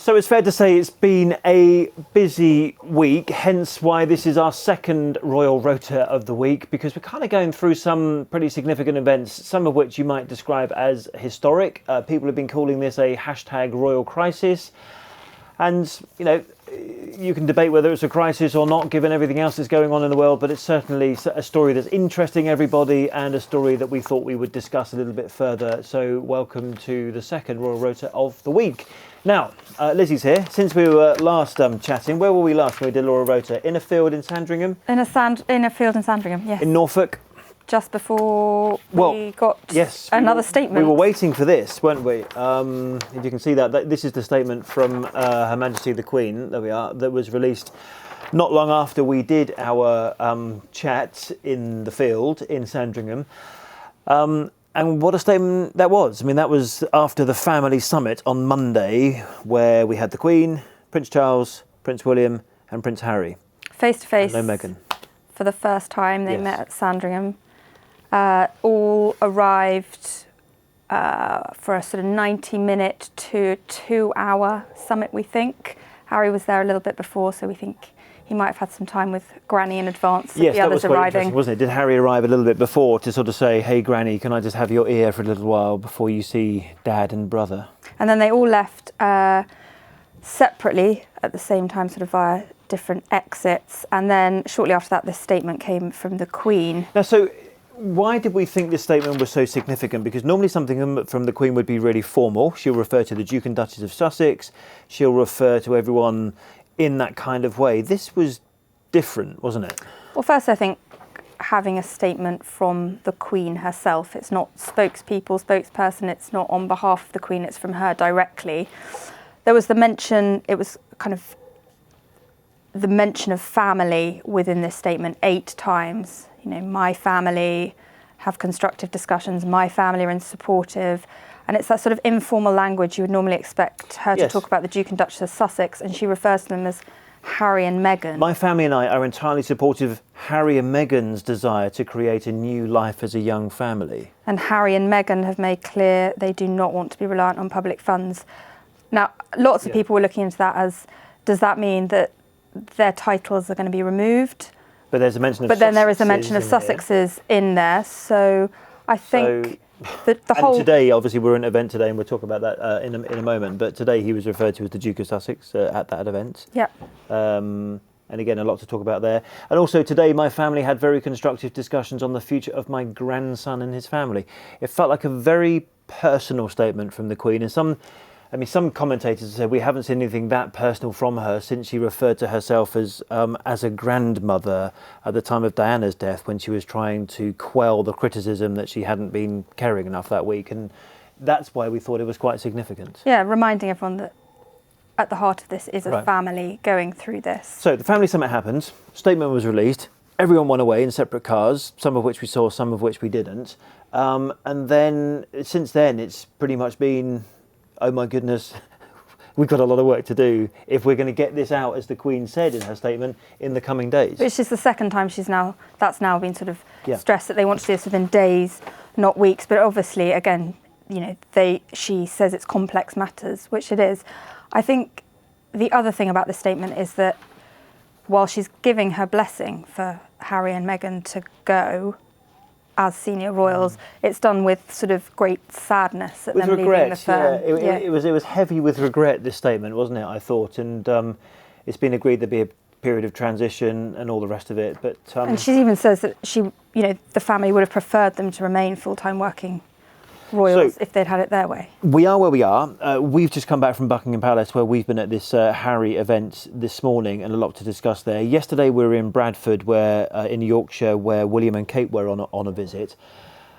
So it's fair to say it's been a busy week, hence why this is our second Royal Rota of the week, because we're kind of going through some pretty significant events, some of which you might describe as historic. People have been calling this a hashtag royal crisis. And, you know, you can debate whether it's a crisis or not, given everything else that's going on in the world, but it's certainly a story that's interesting everybody and a story that we thought we would discuss a little bit further. So welcome to the second Royal Rota of the week. Now, Lizzie's here. Since we were last chatting, where were we last when we did Royal Rota? In a field in Sandringham? In a field in Sandringham, yes. In Norfolk? Just before we got another statement. We were waiting for this, weren't we? If you can see that, this is the statement from Her Majesty the Queen, there we are, that was released not long after we did our chat in the field in Sandringham. And what a statement that was. I mean, that was after the family summit on Monday, where we had the Queen, Prince Charles, Prince William and Prince Harry. Face to face. No Meghan. For the first time they met at Sandringham. All arrived for a sort of 90-minute to 2-hour summit, we think. Harry was there a little bit before, so we think he might have had some time with Granny in advance of the others arriving. Yes, that was quite interesting, wasn't it? Did Harry arrive a little bit before to sort of say, hey, Granny, can I just have your ear for a little while before you see Dad and brother? And then they all left separately at the same time, sort of via different exits. And then shortly after that, this statement came from the Queen. Now, so why did we think this statement was so significant? Because normally something from the Queen would be really formal. She'll refer to the Duke and Duchess of Sussex. She'll refer to everyone in that kind of way. This was different, wasn't it? Well, first, I think having a statement from the Queen herself, it's not spokesperson, it's not on behalf of the Queen, it's from her directly. There was the mention, it was kind of the mention of family within this statement 8 times. You know, my family have constructive discussions, my family are supportive. And it's that sort of informal language you would normally expect her to talk about the Duke and Duchess of Sussex, and she refers to them as Harry and Meghan. My family and I are entirely supportive of Harry and Meghan's desire to create a new life as a young family. And Harry and Meghan have made clear they do not want to be reliant on public funds. Now, lots of people were looking into that as, does that mean that their titles are going to be removed? But there's a mention of But then there is a mention of Sussexes in there, so I think the whole... And today, obviously, we're at an event today, and we'll talk about that in a moment, but today he was referred to as the Duke of Sussex at that event. Yeah. And again, a lot to talk about there. And also today, my family had very constructive discussions on the future of my grandson and his family. It felt like a very personal statement from the Queen, and some commentators said we haven't seen anything that personal from her since she referred to herself as a grandmother at the time of Diana's death, when she was trying to quell the criticism that she hadn't been caring enough that week. And that's why we thought it was quite significant. Yeah, reminding everyone that at the heart of this is a family going through this. So the family summit happened, statement was released, everyone went away in separate cars, some of which we saw, some of which we didn't. And then since then, it's pretty much been, oh my goodness, we've got a lot of work to do if we're going to get this out, as the Queen said in her statement, in the coming days. Which is the second time that's now been sort of stressed that they want to do this within days, not weeks. But obviously, again, you know, she says it's complex matters, which it is. I think the other thing about this statement is that while she's giving her blessing for Harry and Meghan to go as senior royals, it's done with sort of great sadness at them leaving the firm. It was heavy with regret, this statement, wasn't it, I thought, and it's been agreed there'd be a period of transition and all the rest of it, but and she even says that the family would have preferred them to remain full-time working royals if they'd had it their way. We are where we are. We've just come back from Buckingham Palace, where we've been at this Harry event this morning, and a lot to discuss there. Yesterday we were in Bradford, where in Yorkshire, where William and Kate were on a visit.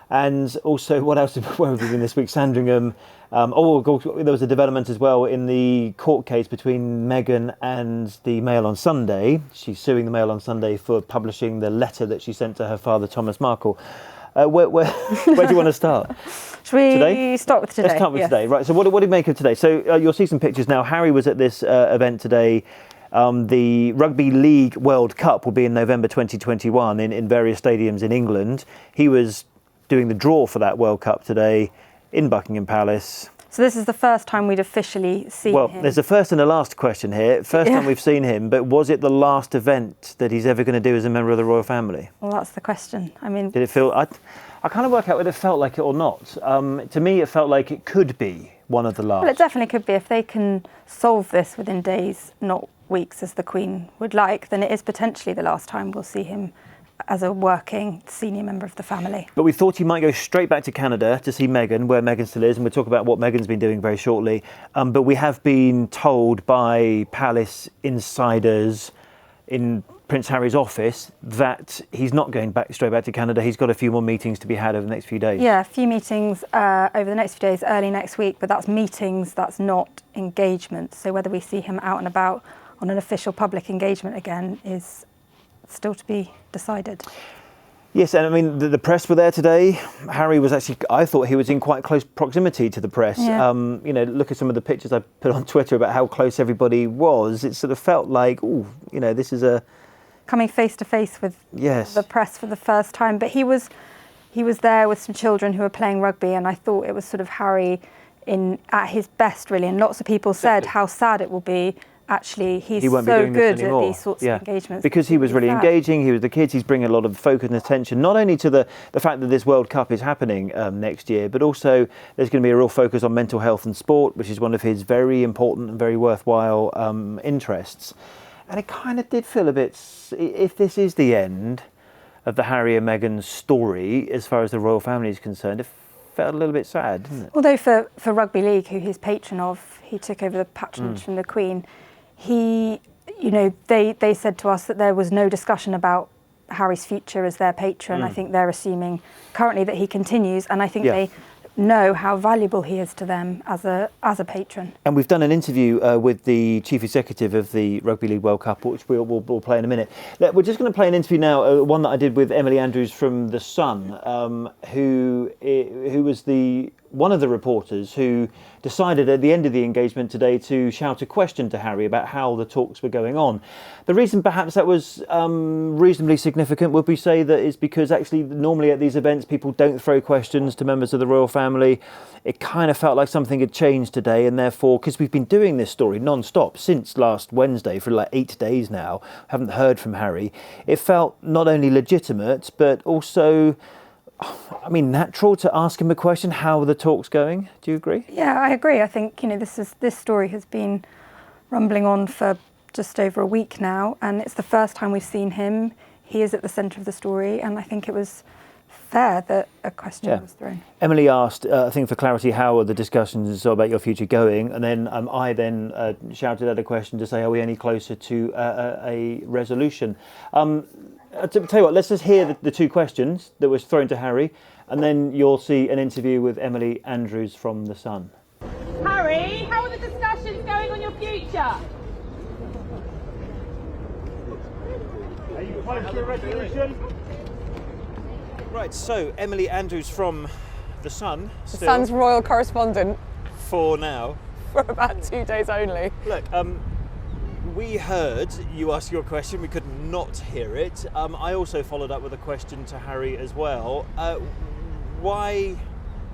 And also, where have we been this week? Sandringham. There was a development as well in the court case between Meghan and the Mail on Sunday. She's suing the Mail on Sunday for publishing the letter that she sent to her father, Thomas Markle. Where do you want to start? Should we today? Start with today? Let's start with today. Right, so what do you make of today? So you'll see some pictures now. Harry was at this event today. The Rugby League World Cup will be in November 2021 in various stadiums in England. He was doing the draw for that World Cup today in Buckingham Palace. So this is the first time we'd officially seen him. Well, there's a first and a last question here. First time we've seen him, but was it the last event that he's ever going to do as a member of the royal family? Well, that's the question. I mean, did it feel? I kind of work out whether it felt like it or not. To me, it felt like it could be one of the last. Well, it definitely could be. If they can solve this within days, not weeks, as the Queen would like, then it is potentially the last time we'll see him as a working senior member of the family. But we thought he might go straight back to Canada to see Meghan, where Meghan still is, and we'll talk about what Meghan's been doing very shortly. But we have been told by palace insiders in Prince Harry's office that he's not going straight back to Canada. He's got a few more meetings to be had over the next few days. Yeah, a few meetings over the next few days, early next week, but that's meetings, that's not engagement. So whether we see him out and about on an official public engagement again is still to be decided. Yes, and I mean, the press were there today. Harry was actually, I thought he was in quite close proximity to the press. Yeah. Look at some of the pictures I put on Twitter about how close everybody was. It sort of felt like, this is a... Coming face to face with the press for the first time. But he was there with some children who were playing rugby, and I thought it was sort of Harry at his best, really. And lots of people said how sad it will be. Actually, he's so good at these sorts of engagements. Because he was really engaging, he was the kids, he's bringing a lot of focus and attention, not only to the fact that this World Cup is happening next year, but also there's going to be a real focus on mental health and sport, which is one of his very important and very worthwhile interests. And it kind of did feel a bit, if this is the end of the Harry and Meghan story, as far as the royal family is concerned, it felt a little bit sad, didn't it? Although for Rugby League, who he's patron of, he took over the patronage from the Queen. They said to us that there was no discussion about Harry's future as their patron. I think they're assuming currently that he continues, and I think they know how valuable he is to them as a patron. And we've done an interview with the chief executive of the Rugby League World Cup, which we'll play in a minute. We're just going to play an interview now, one that I did with Emily Andrews from The Sun, who was one of the reporters who decided at the end of the engagement today to shout a question to Harry about how the talks were going on. The reason perhaps that was reasonably significant would we say that is because actually normally at these events people don't throw questions to members of the royal family. It kind of felt like something had changed today, and therefore, because we've been doing this story non-stop since last Wednesday for like 8 days now, haven't heard from Harry, it felt not only legitimate but also natural to ask him a question. How are the talks going? Do you agree? Yeah, I agree. I think this story has been rumbling on for just over a week now, and it's the first time we've seen him. He is at the centre of the story, and I think it was fair that a question was thrown. Emily asked, I think for clarity, how are the discussions about your future going? And then I shouted out a question to say, are we any closer to a resolution? To tell you what, let's just hear the two questions that was thrown to Harry, and then you'll see an interview with Emily Andrews from The Sun. Harry, how are the discussions going on your future? Are you close to a resolution? Right, so Emily Andrews from The Sun. The Sun's royal correspondent. For now. For about 2 days only. Look, we heard you ask your question, we could not hear it. I also followed up with a question to Harry as well. Why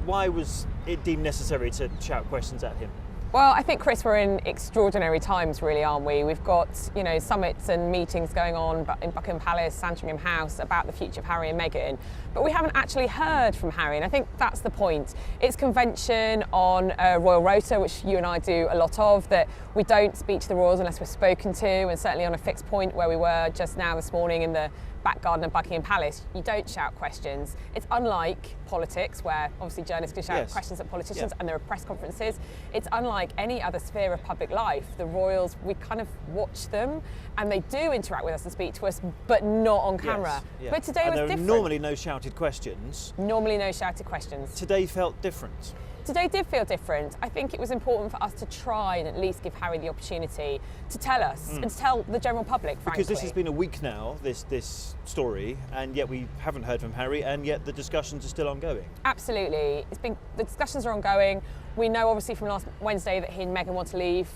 was it deemed necessary to shout questions at him? Well, I think, Chris, we're in extraordinary times, really, aren't we? We've got, summits and meetings going on in Buckingham Palace, Sandringham House, about the future of Harry and Meghan, but we haven't actually heard from Harry, and I think that's the point. It's convention on Royal Rota, which you and I do a lot of, that we don't speak to the royals unless we're spoken to, and certainly on a fixed point where we were just now this morning in the back garden of Buckingham Palace, you don't shout questions. It's unlike politics, where obviously journalists can shout questions at politicians and there are press conferences. It's unlike any other sphere of public life. The royals, we kind of watch them and they do interact with us and speak to us, but not on camera. But today was different. Normally no shouted questions. Normally no shouted questions. Today felt different. Today did feel different. I think it was important for us to try and at least give Harry the opportunity to tell us and to tell the general public, frankly. Because this has been a week now, this story, and yet we haven't heard from Harry, and yet the discussions are still ongoing. Absolutely. The discussions are ongoing. We know obviously from last Wednesday that he and Meghan want to leave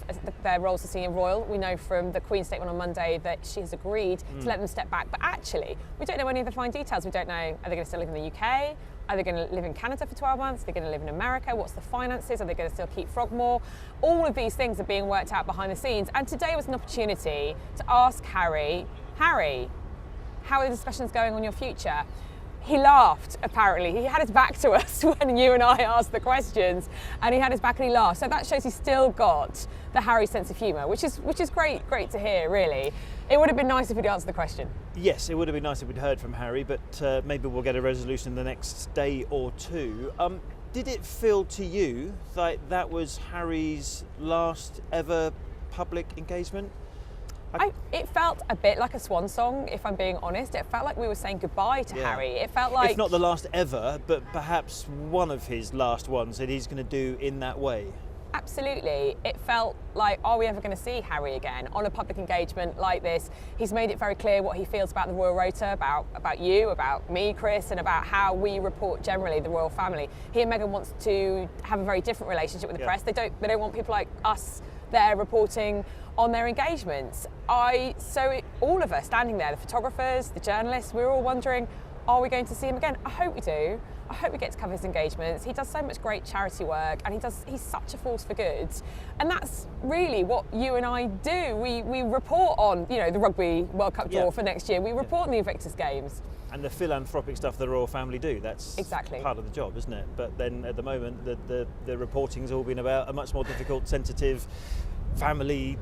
their roles as senior royal. We know from the Queen's statement on Monday that she has agreed to let them step back. But actually, we don't know any of the fine details. We don't know, are they going to still live in the UK? Are they going to live in Canada for 12 months? Are they going to live in America? What's the finances? Are they going to still keep Frogmore? All of these things are being worked out behind the scenes. And today was an opportunity to ask Harry, how are the discussions going on your future? He laughed, apparently. He had his back to us when you and I asked the questions, and he had his back and he laughed. So that shows he's still got the Harry sense of humour, which is great to hear, really. It would have been nice if he'd answered the question. Yes, it would have been nice if we'd heard from Harry, but maybe we'll get a resolution in the next day or two. Did it feel to you like that was Harry's last ever public engagement? It felt a bit like a swan song, if I'm being honest. It felt like we were saying goodbye to Harry. It felt like... If not the last ever, but perhaps one of his last ones that he's going to do in that way. Absolutely. It felt like, are we ever going to see Harry again on a public engagement like this? He's made it very clear what he feels about the Royal Rota, about you, about me, Chris, and about how we report generally the royal family. He and Meghan wants to have a very different relationship with the press. They don't want people like us there reporting on their engagements. All of us standing there, the photographers, the journalists, we were all wondering, are we going to see him again? I hope we do. I hope we get to cover his engagements. He does so much great charity work, and he's such a force for good. And that's really what you and I do. We report on, the Rugby World Cup draw for next year. We report on the Invictus Games. And the philanthropic stuff the royal family do, that's exactly part of the job, isn't it? But then at the moment, the reporting's all been about a much more difficult, sensitive family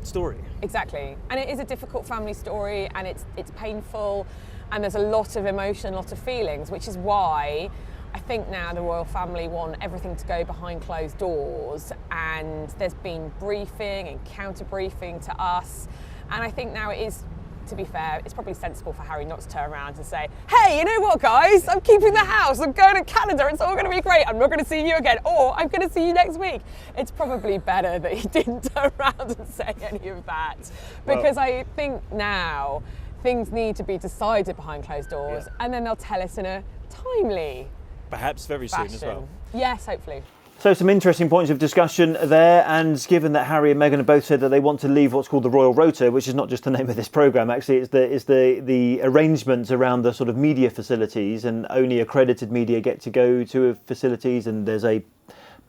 story. Exactly. And it is a difficult family story, and it's painful, and there's a lot of emotion, a lot of feelings, which is why I think now the royal family want everything to go behind closed doors, and there's been briefing and counter briefing to us, and I think now it is, to be fair, it's probably sensible for Harry not to turn around and say, hey, you know what, guys, I'm keeping the house, I'm going to Canada, it's all going to be great, I'm not going to see you again, or I'm going to see you next week. It's probably better that he didn't turn around and say any of that, because I think now things need to be decided behind closed doors, and then they'll tell us in a timely perhaps very fashion. Soon as well. Yes, hopefully. So some interesting points of discussion there, and given that Harry and Meghan have both said that they want to leave what's called the Royal Rota, which is not just the name of this programme, actually, it's the arrangements around the sort of media facilities, and only accredited media get to go to facilities, and there's a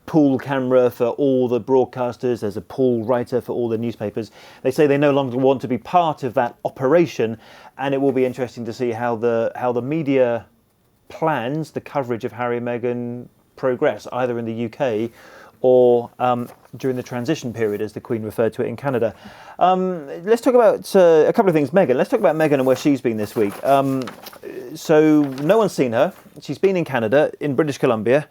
pool camera for all the broadcasters, there's a pool writer for all the newspapers. They say they no longer want to be part of that operation, and it will be interesting to see how the media plans the coverage of Harry and Meghan progress, either in the UK or during the transition period, as the Queen referred to it in Canada. Let's talk about a couple of things. Meghan. Let's talk about Meghan and where she's been this week. So no one's seen her. She's been in Canada, in British Columbia,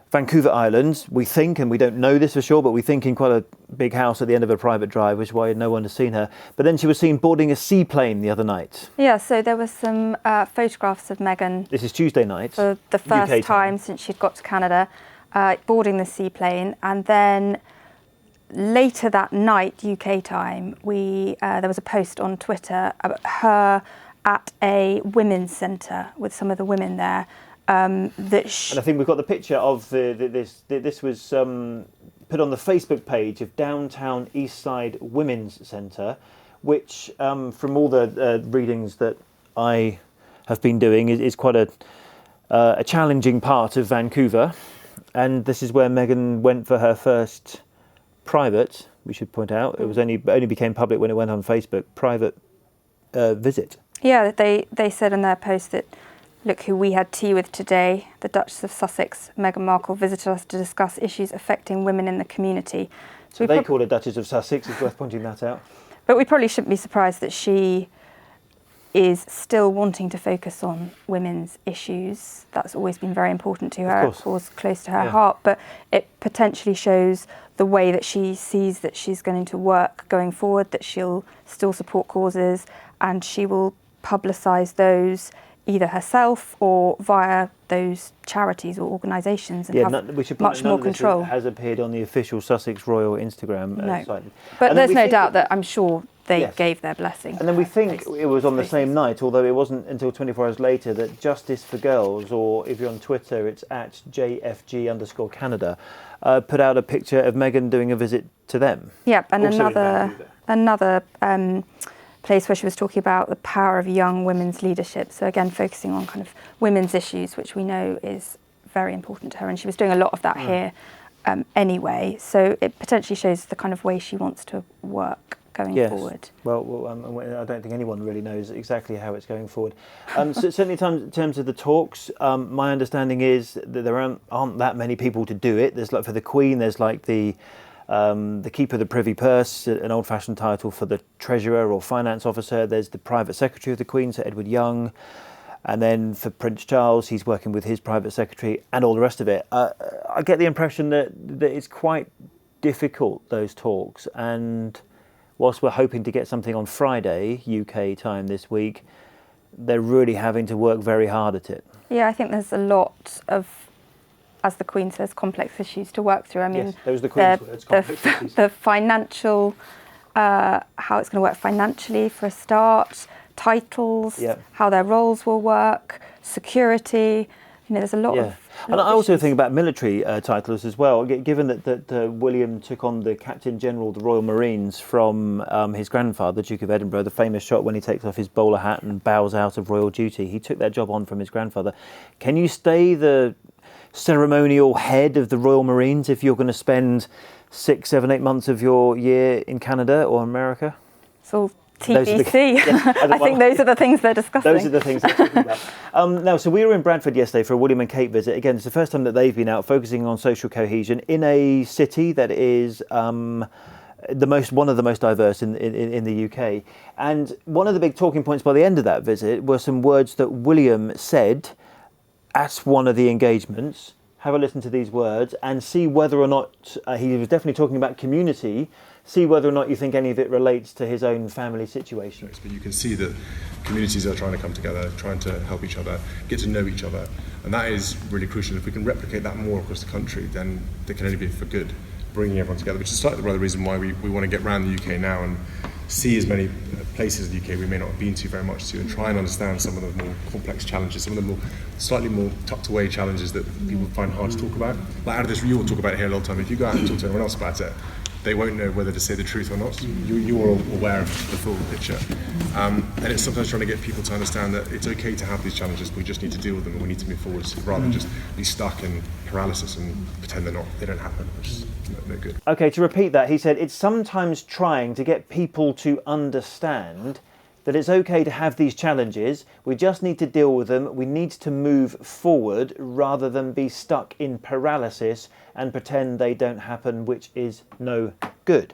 Vancouver Island, we think, and we don't know this for sure, but we think in quite a big house at the end of a private drive, which is why no one has seen her. But then she was seen boarding a seaplane the other night. Yeah, so there was some photographs of Meghan. This is Tuesday night. For the first UK time since she'd got to Canada, boarding the seaplane. And then later that night, UK time, there was a post on Twitter about her at a women's centre with some of the women there. And I think we've got the picture of this was put on the Facebook page of Downtown Eastside Women's Centre, which from all the readings that I have been doing is quite a challenging part of Vancouver, and this is where Meghan went for her first private, we should point out, it was only became public when it went on Facebook, private visit. Yeah, they said in their post that, look who we had tea with today. The Duchess of Sussex, Meghan Markle, visited us to discuss issues affecting women in the community. So they call her Duchess of Sussex, it's worth pointing that out. But we probably shouldn't be surprised that she is still wanting to focus on women's issues. That's always been very important to her, of course, close to her heart. But it potentially shows the way that she sees that she's going to work going forward, that she'll still support causes, and she will publicise those either herself or via those charities or organisations, and have much more control. It has appeared on the official Sussex Royal Instagram site. But there's no doubt that I'm sure they gave their blessing. And then we think it was on the same night, although it wasn't until 24 hours later, that Justice for Girls, or if you're on Twitter, it's at JFG_Canada, put out a picture of Meghan doing a visit to them. Yep, and another place where she was talking about the power of young women's leadership. So again, focusing on kind of women's issues, which we know is very important to her. And she was doing a lot of that here anyway. So it potentially shows the kind of way she wants to work going forward. Well, I don't think anyone really knows exactly how it's going forward. So certainly in terms of the talks, my understanding is that there aren't that many people to do it. There's like for the Queen, there's like the Keeper of the Privy Purse, an old-fashioned title for the Treasurer or Finance Officer. There's the Private Secretary of the Queen, Sir Edward Young. And then for Prince Charles, he's working with his private secretary and all the rest of it. I get the impression that it's quite difficult, those talks. And whilst we're hoping to get something on Friday, UK time this week, they're really having to work very hard at it. Yeah, I think there's a lot of, as the Queen says, complex issues to work through. I mean, yes, those are the Queen's words, complex issues. The financial, how it's going to work financially for a start, titles, how their roles will work, security. You know, there's a lot of. And I also think about military titles as well. Given that William took on the Captain General of the Royal Marines from his grandfather, the Duke of Edinburgh, the famous shot when he takes off his bowler hat and bows out of royal duty. He took that job on from his grandfather. Can you stay the ceremonial head of the Royal Marines if you're going to spend 6, 7, 8 months of your year in Canada or America? So TBC. I think those are the things they're discussing. Those are the things they're talking about. Now, so we were in Bradford yesterday for a William and Kate visit. Again, it's the first time that they've been out focusing on social cohesion in a city that is one of the most diverse in the UK. And one of the big talking points by the end of that visit were some words that William said at one of the engagements. Have a listen to these words and see whether or not he was definitely talking about community. See whether or not you think any of it relates to his own family situation. But you can see that communities are trying to come together, trying to help each other, get to know each other, and that is really crucial. If we can replicate that more across the country, then they can only be for good, bringing everyone together, which is slightly the reason why we want to get around the UK now and see as many places in the UK we may not have been to very much to, and try and understand some of the more complex challenges, some of the slightly more tucked away challenges that people find hard to talk about. Like out of this, you all talk about it here a lot of time. If you go out and talk to anyone else about it, they won't know whether to say the truth or not. You're all aware of the full picture. And it's sometimes trying to get people to understand that it's okay to have these challenges, we just need to deal with them and we need to move forward rather than just be stuck in paralysis and pretend they don't happen, which is no good. Okay, to repeat that, he said, it's sometimes trying to get people to understand that it's okay to have these challenges, we just need to deal with them, we need to move forward rather than be stuck in paralysis and pretend they don't happen, which is no good.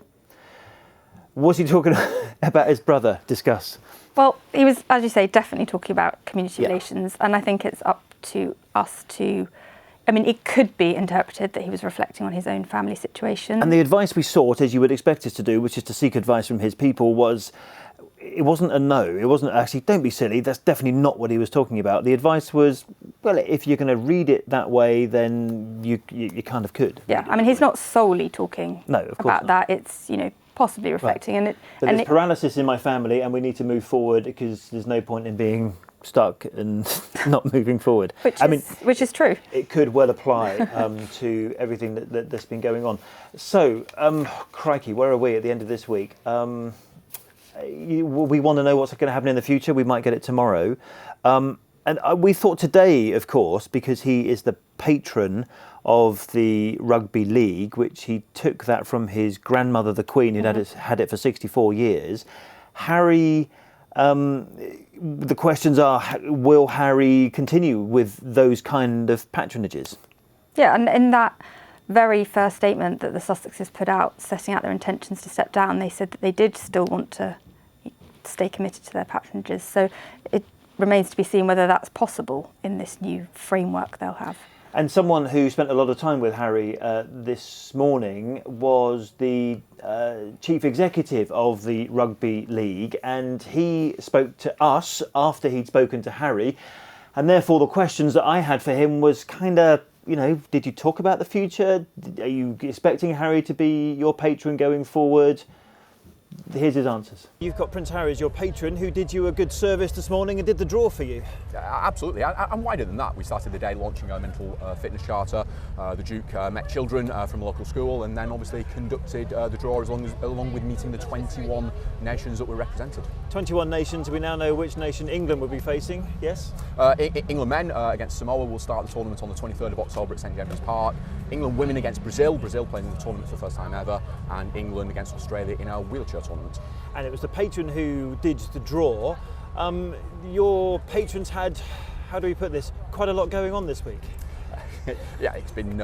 Was he talking about his brother? Discuss. Well, he was, as you say, definitely talking about community relations, and I think it's up to us to, I mean, it could be interpreted that he was reflecting on his own family situation. And the advice we sought, as you would expect us to do, which is to seek advice from his people, it wasn't a no. It wasn't actually, don't be silly. That's definitely not what he was talking about. The advice was, well, if you're going to read it that way, then you kind of could. Yeah, I mean, he's not solely talking about that. It's, possibly reflecting. Right. There's paralysis in my family and we need to move forward because there's no point in being stuck and not moving forward. Which is true. It could well apply to everything that's been going on. So, crikey, where are we at the end of this week? We want to know what's going to happen in the future. We might get it tomorrow. And we thought today, of course, because he is the patron of the Rugby League, which he took that from his grandmother, the Queen, who'd had it for 64 years. Harry, the questions are, will Harry continue with those kind of patronages? Yeah, and in that very first statement that the Sussexes put out, setting out their intentions to step down, they said that they did still want to stay committed to their patronages. So it remains to be seen whether that's possible in this new framework they'll have. And someone who spent a lot of time with Harry this morning was the chief executive of the Rugby League, and he spoke to us after he'd spoken to Harry, and therefore the questions that I had for him was kind of, did you talk about the future? Are you expecting Harry to be your patron going forward? Here's his answers. You've got Prince Harry as your patron, who did you a good service this morning and did the draw for you. Absolutely, and wider than that. We started the day launching our mental fitness charter. The Duke met children from a local school and then obviously conducted the draw along with meeting the 21 nations that were represented. 21 nations, we now know which nation England will be facing, yes? England men against Samoa will start the tournament on the 23rd of October at St James's Park. England women against Brazil playing in the tournament for the first time ever, and England against Australia in our wheelchair tournament. And it was the patron who did the draw. Your patrons had, how do we put this, quite a lot going on this week. Yeah, it's been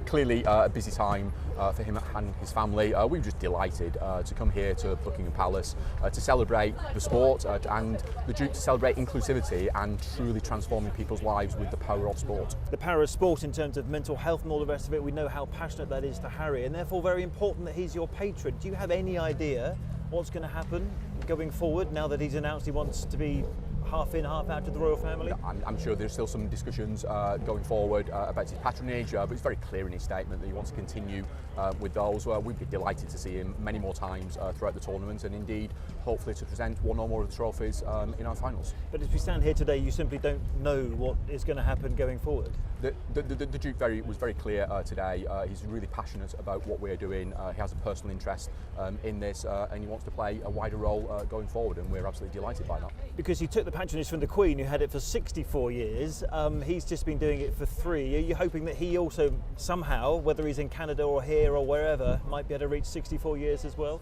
clearly a busy time for him and his family. We were just delighted to come here to Buckingham Palace to celebrate the sport and the Duke to celebrate inclusivity and truly transforming people's lives with the power of sport. The power of sport in terms of mental health and all the rest of it, we know how passionate that is to Harry, and therefore very important that he's your patron. Do you have any idea what's going to happen going forward now that he's announced he wants to be half in, half out of the royal family? I'm sure there's still some discussions going forward about his patronage, but it's very clear in his statement that he wants to continue with those. We'd be delighted to see him many more times throughout the tournament, and indeed hopefully to present one or more of the trophies in our finals. But as we stand here today, you simply don't know what is going to happen going forward. The Duke was very clear today. He's really passionate about what we're doing. He has a personal interest in this, and he wants to play a wider role going forward, and we're absolutely delighted by that. Because he took the patronage from the Queen, who had it for 64 years. He's just been doing it for 3. Are you hoping that he also somehow, whether he's in Canada or here or wherever, might be able to reach 64 years as well?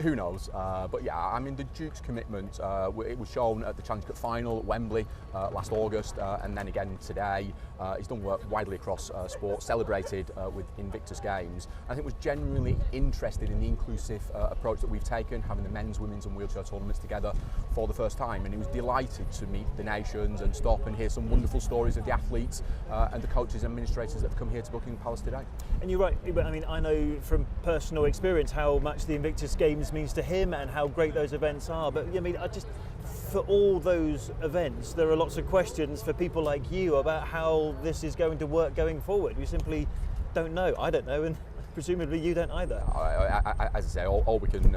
Who knows? But yeah, I mean, the Duke's commitment, it was shown at the Challenge Cup final at Wembley last August, and then again today. He's done work widely across sport, celebrated with Invictus Games. I think was genuinely interested in the inclusive approach that we've taken, having the men's, women's and wheelchair tournaments together for the first time, and he was delighted to meet the nations and stop and hear some wonderful stories of the athletes and the coaches and administrators that have come here to Buckingham Palace today. And you're right, I mean, I know from personal experience how much the Invictus Games means to him and how great those events are, but I mean, for all those events, there are lots of questions for people like you about how this is going to work going forward. We simply don't know. I don't know, and presumably you don't either. As I say, all we can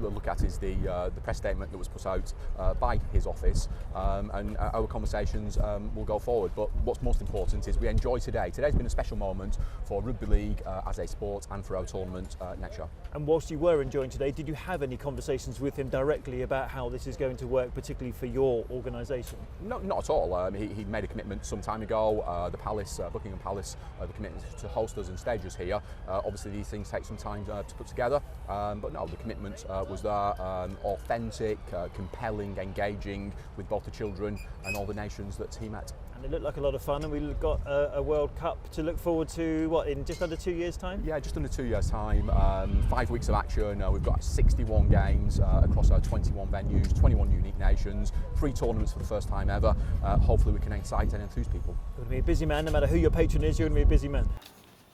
look at is the press statement that was put out by his office, and our conversations will go forward. But what's most important is we enjoy today. Today's been a special moment for rugby league as a sport and for our tournament next year. And whilst you were enjoying today, did you have any conversations with him directly about how this is going to work, particularly for your organisation? No, not at all. He made a commitment some time ago. The Palace, Buckingham Palace, the commitment to host us and stage us here. Obviously, these things take some time to put together, but no, the commitment was there, authentic, compelling, engaging with both the children and all the nations that he met. And it looked like a lot of fun, and we've got a World Cup to look forward to, what, in just under 2 years' time? Yeah, just under 2 years' time. 5 weeks of action. We've got 61 games across our 21 venues, 21 unique nations, 3 tournaments for the first time ever. Hopefully we can excite and enthuse people. You're going to be a busy man, no matter who your patron is, you're going to be a busy man.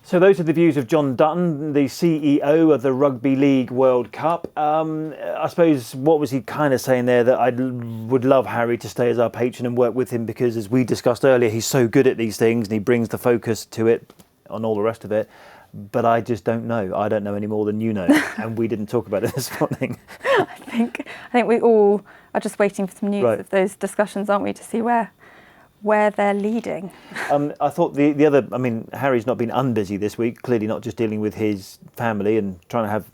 So those are the views of John Dutton, the CEO of the Rugby League World Cup. I suppose, what was he kind of saying there? That I would love Harry to stay as our patron and work with him because, as we discussed earlier, he's so good at these things and he brings the focus to it on all the rest of it. But I just don't know. I don't know any more than you know. And we didn't talk about it this morning. I think we all are just waiting for some news of those discussions, aren't we, to see where they're leading. I thought the other, I mean, Harry's not been unbusy this week, clearly not just dealing with his family and trying to have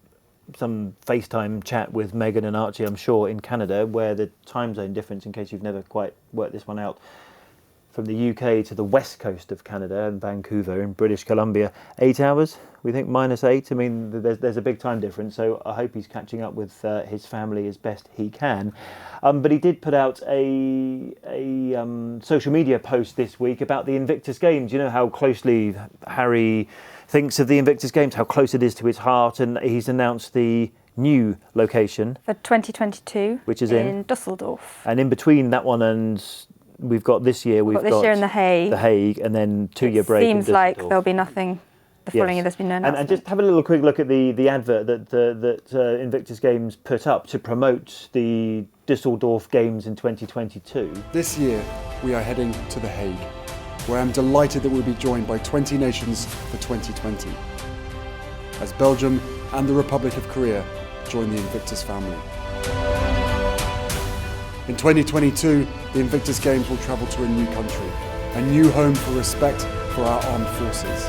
some FaceTime chat with Meghan and Archie, I'm sure, in Canada, where the time zone difference, in case you've never quite worked this one out, from the UK to the west coast of Canada and Vancouver in British Columbia, 8 hours, we think, -8. I mean, there's a big time difference, so I hope he's catching up with his family as best he can. But he did put out a social media post this week about the Invictus Games. You know how closely Harry thinks of the Invictus Games, how close it is to his heart, and he's announced the new location for 2022, which is in Dusseldorf. And in between that one and we've got this year, we've got this year in The Hague, and then 2-year break. It seems like there'll be nothing. The following year, there's been no announcement. And just have a quick look at the advert that Invictus Games put up to promote the Dusseldorf Games in 2022. This year, we are heading to The Hague, where I'm delighted that we'll be joined by 20 nations for 2020. As Belgium and the Republic of Korea join the Invictus family. In 2022, the Invictus Games will travel to a new country, a new home for respect for our armed forces.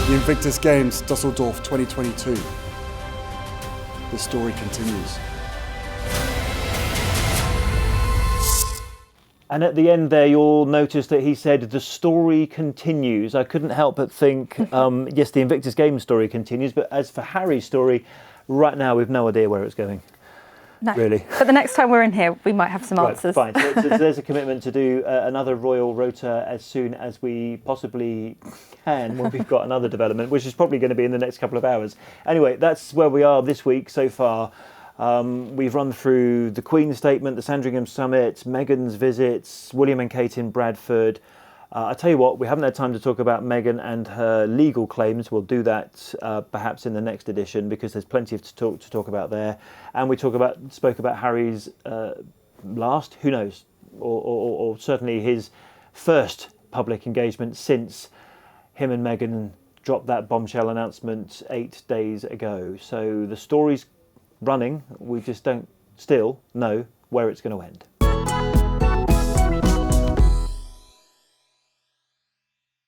The Invictus Games, Dusseldorf 2022. The story continues. And at the end there, you'll notice that he said, the story continues. I couldn't help but think, yes, the Invictus Games story continues, but as for Harry's story, right now we've no idea where it's going. No. Really. But the next time we're in here, we might have some Right, answers. fine. So there's a commitment to do another Royal Rota as soon as we possibly can when we've got another development, which is probably going to be in the next couple of hours. Anyway, that's where we are this week so far. We've run through the Queen's statement, the Sandringham summit, Meghans' visits, William and Kate in Bradford. I tell you what, we haven't had time to talk about Meghan and her legal claims. We'll do that perhaps in the next edition because there's plenty to talk about there. And we spoke about Harry's last, who knows, or certainly his first public engagement since him and Meghan dropped that bombshell announcement 8 days ago. So the story's running. We just don't still know where it's going to end.